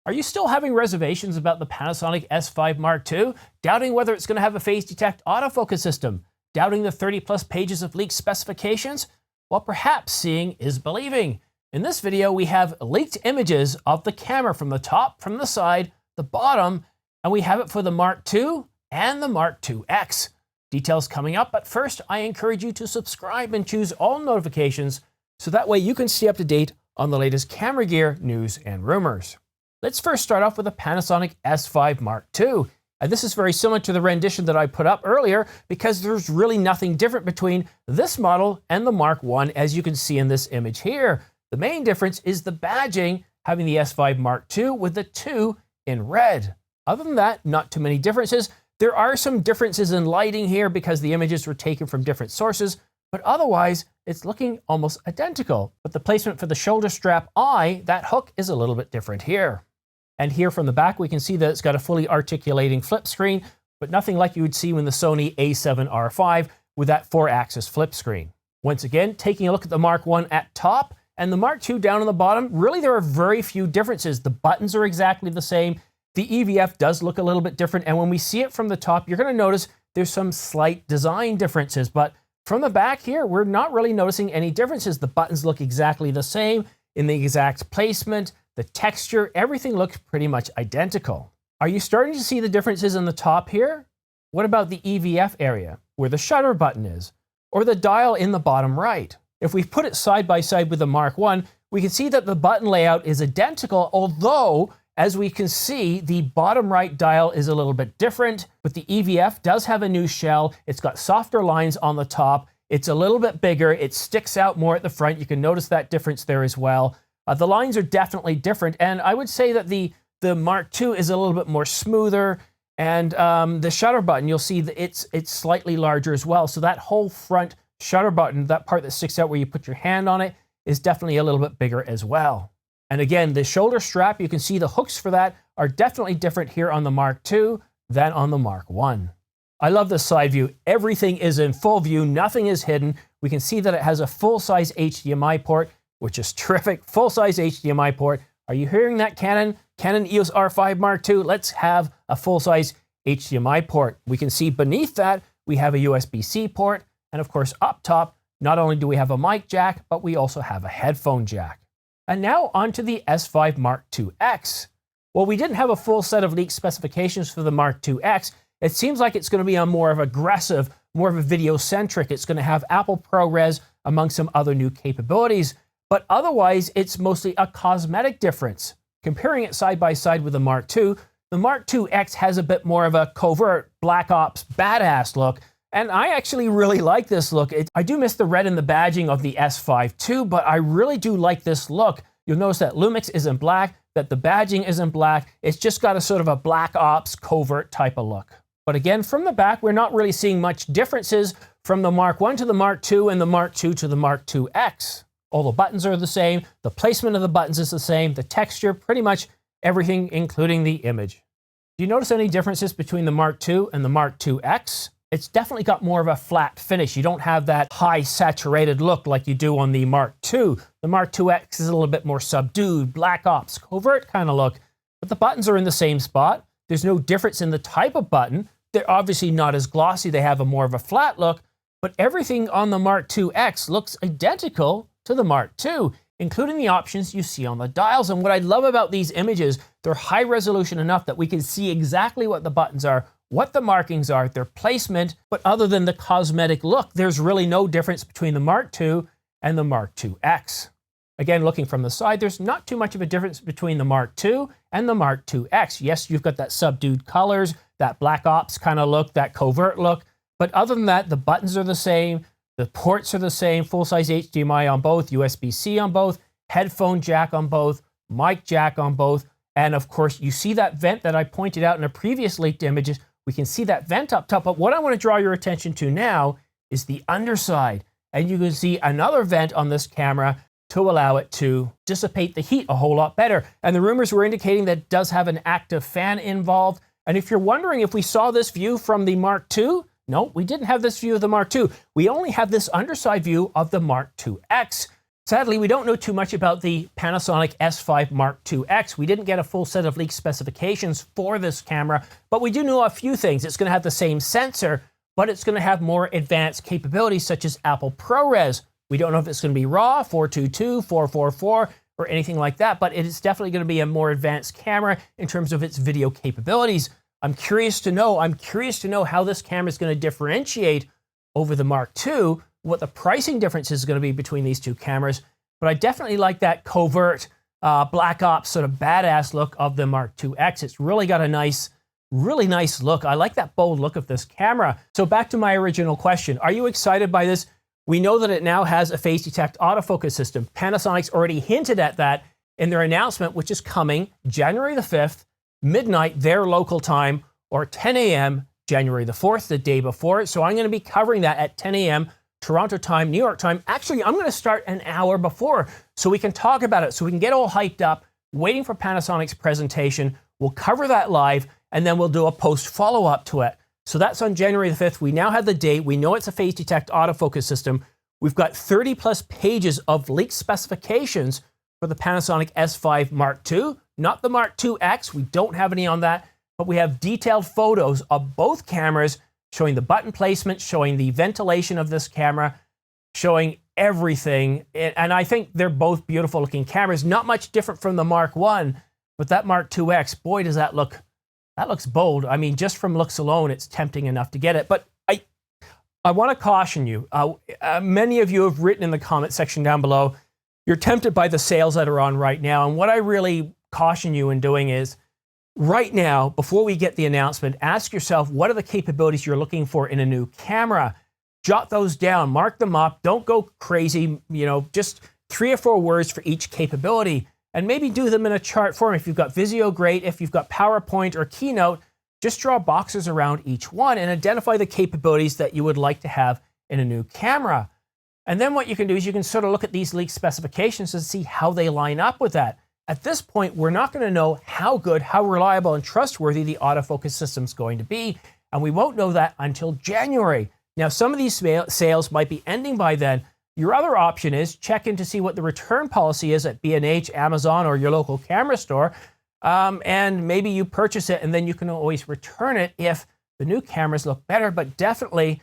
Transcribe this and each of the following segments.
Are you still having reservations about the Panasonic S5 Mark II? Doubting whether it's going to have a phase detect autofocus system? Doubting the 30+ pages of leaked specifications? Well, perhaps seeing is believing. In this video, we have leaked images of the camera from the top, from the side, the bottom, and we have it for the Mark II and the Mark IIX. Details coming up, but first, I encourage you to subscribe and choose all notifications so that way you can stay up to date on the latest camera gear, news, and rumors. Let's first start off with the Panasonic S5 Mark II. And this is very similar to the rendition that I put up earlier because there's really nothing different between this model and the Mark I, as you can see in this image here. The main difference is the badging, having the S5 Mark II with the 2 in red. Other than that, not too many differences. There are some differences in lighting here because the images were taken from different sources, but otherwise, it's looking almost identical. But the placement for the shoulder strap eye, that hook is a little bit different here. And here from the back, we can see that it's got a fully articulating flip screen, but nothing like you would see in the Sony a7R5 with that 4-axis flip screen. Once again, taking a look at the Mark I at top and the Mark II down on the bottom, really there are very few differences. The buttons are exactly the same. The EVF does look a little bit different, and when we see it from the top, you're going to notice there's some slight design differences, but from the back here, we're not really noticing any differences. The buttons look exactly the same in the exact placement. The texture, everything looks pretty much identical. Are you starting to see the differences in the top here? What about the EVF area, where the shutter button is, or the dial in the bottom right? If we put it side by side with the Mark I, we can see that the button layout is identical, although, as we can see, the bottom right dial is a little bit different, but the EVF does have a new shell. It's got softer lines on the top. It's a little bit bigger. It sticks out more at the front. You can notice that difference there as well. The lines are definitely different, and I would say that the Mark II is a little bit more smoother, and the shutter button, you'll see that it's slightly larger as well. So that whole front shutter button, that part that sticks out where you put your hand on it, is definitely a little bit bigger as well. And again, the shoulder strap, you can see the hooks for that are definitely different here on the Mark II than on the Mark I. I love this side view. Everything is in full view. Nothing is hidden. We can see that it has a full-size HDMI port, which is terrific. Full-size HDMI port. Are you hearing that, Canon? Canon EOS R5 Mark II, let's have a full-size HDMI port. We can see beneath that, we have a USB-C port. And of course, up top, not only do we have a mic jack, but we also have a headphone jack. And now onto the S5 Mark IIX. Well, we didn't have a full set of leaked specifications for the Mark IIX. It seems like it's going to be a more of aggressive, more of a video-centric. It's going to have Apple ProRes among some other new capabilities. But otherwise, it's mostly a cosmetic difference. Comparing it side by side with the Mark II, the Mark IIX has a bit more of a covert Black Ops badass look. And I actually really like this look. I do miss the red and the badging of the S5 too, but I really do like this look. You'll notice that Lumix isn't black, that the badging isn't black. It's just got a sort of a Black Ops covert type of look. But again, from the back, we're not really seeing much differences from the Mark I to the Mark II and the Mark II to the Mark IIX. All the buttons are the same. The placement of the buttons is the same. The texture, pretty much everything, including the image. Do you notice any differences between the Mark II and the Mark IIX? It's definitely got more of a flat finish. You don't have that high saturated look like you do on the Mark II. The Mark IIX is a little bit more subdued, Black Ops, covert kind of look. But the buttons are in the same spot. There's no difference in the type of button. They're obviously not as glossy. They have a more of a flat look. But everything on the Mark IIX looks identical to the Mark II, including the options you see on the dials. And what I love about these images, they're high resolution enough that we can see exactly what the buttons are, what the markings are, their placement, but other than the cosmetic look, there's really no difference between the Mark II and the Mark IIX. Again, looking from the side, there's not too much of a difference between the Mark II and the Mark IIX. Yes, you've got that subdued colors, that Black Ops kind of look, that covert look, but other than that, the buttons are the same, the ports are the same, full-size HDMI on both, USB-C on both, headphone jack on both, mic jack on both, and of course, you see that vent that I pointed out in a previous leaked image. We can see that vent up top, but what I want to draw your attention to now is the underside. And you can see another vent on this camera to allow it to dissipate the heat a whole lot better. And the rumors were indicating that it does have an active fan involved. And if you're wondering if we saw this view from the Mark II, no, we didn't have this view of the Mark II. We only have this underside view of the Mark IIX. Sadly, we don't know too much about the Panasonic S5 Mark IIX. We didn't get a full set of leaked specifications for this camera, but we do know a few things. It's going to have the same sensor, but it's going to have more advanced capabilities such as Apple ProRes. We don't know if it's going to be RAW, 422, 444, or anything like that, but it is definitely going to be a more advanced camera in terms of its video capabilities. I'm curious to know how this camera is going to differentiate over the Mark II, what the pricing difference is going to be between these two cameras. But I definitely like that covert Black Ops sort of badass look of the Mark IIX. It's really got a really nice look. I like that bold look of this camera. So back to my original question. Are you excited by this? We know that it now has a phase detect autofocus system. Panasonic's already hinted at that in their announcement, which is coming January the 5th, midnight, their local time, or 10 a.m. January the 4th, the day before. So I'm going to be covering that at 10 a.m. Toronto time, New York time. Actually, I'm going to start an hour before so we can talk about it, so we can get all hyped up, waiting for Panasonic's presentation. We'll cover that live, and then we'll do a post follow-up to it. So that's on January the 5th. We now have the date. We know it's a phase detect autofocus system. We've got 30 plus pages of leaked specifications for the Panasonic S5 Mark II, not the Mark IIX. We don't have any on that, but we have detailed photos of both cameras showing the button placement, showing the ventilation of this camera, showing everything. And I think they're both beautiful looking cameras, not much different from the Mark I, but that Mark IIX, boy, does that look. That looks bold. I mean, just from looks alone, it's tempting enough to get it. But I want to caution you. Many of you have written in the comment section down below, you're tempted by the sales that are on right now. And what I really caution you in doing is, right now, before we get the announcement, ask yourself, what are the capabilities you're looking for in a new camera? Jot those down, mark them up. Don't go crazy. Just 3 or 4 words for each capability. And maybe do them in a chart form. If you've got Visio, great. If you've got PowerPoint or Keynote, just draw boxes around each one and identify the capabilities that you would like to have in a new camera. And then what you can do is you can sort of look at these leaked specifications and see how they line up with that. At this point, we're not going to know how good, how reliable, and trustworthy the autofocus system is going to be. And we won't know that until January. Now, some of these sales might be ending by then. Your other option is check in to see what the return policy is at B&H, Amazon, or your local camera store. And maybe you purchase it and then you can always return it if the new cameras look better. But definitely,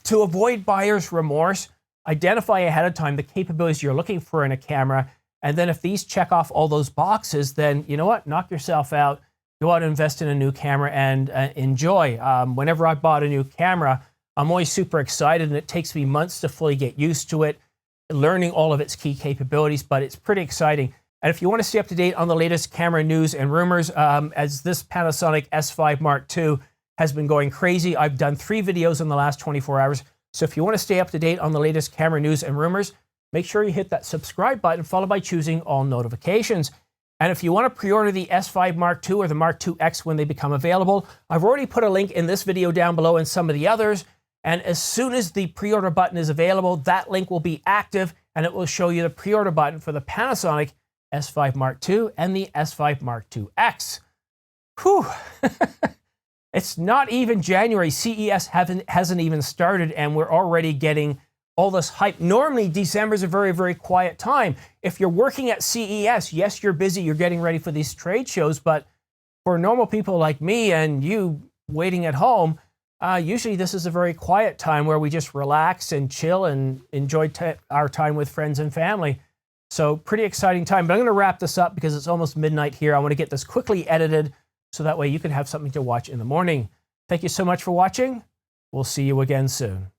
to avoid buyer's remorse, identify ahead of time the capabilities you're looking for in a camera. And then if these check off all those boxes, then you know what? Knock yourself out. Go out and invest in a new camera and enjoy. Whenever I bought a new camera, I'm always super excited, and it takes me months to fully get used to it, learning all of its key capabilities, but it's pretty exciting. And if you want to stay up to date on the latest camera news and rumors, as this Panasonic S5 Mark II has been going crazy, I've done 3 videos in the last 24 hours. So if you want to stay up to date on the latest camera news and rumors, make sure you hit that subscribe button, followed by choosing all notifications. And if you want to pre-order the S5 Mark II or the Mark IIX when they become available, I've already put a link in this video down below and some of the others. And as soon as the pre-order button is available, that link will be active and it will show you the pre-order button for the Panasonic S5 Mark II and the S5 Mark IIX. Whew. It's not even January. CES hasn't even started and we're already getting all this hype. Normally, December is a very, very quiet time. If you're working at CES, yes, you're busy, you're getting ready for these trade shows, but for normal people like me and you waiting at home, usually this is a very quiet time where we just relax and chill and enjoy our time with friends and family. So pretty exciting time, but I'm going to wrap this up because it's almost midnight here. I want to get this quickly edited so that way you can have something to watch in the morning. Thank you so much for watching. We'll see you again soon.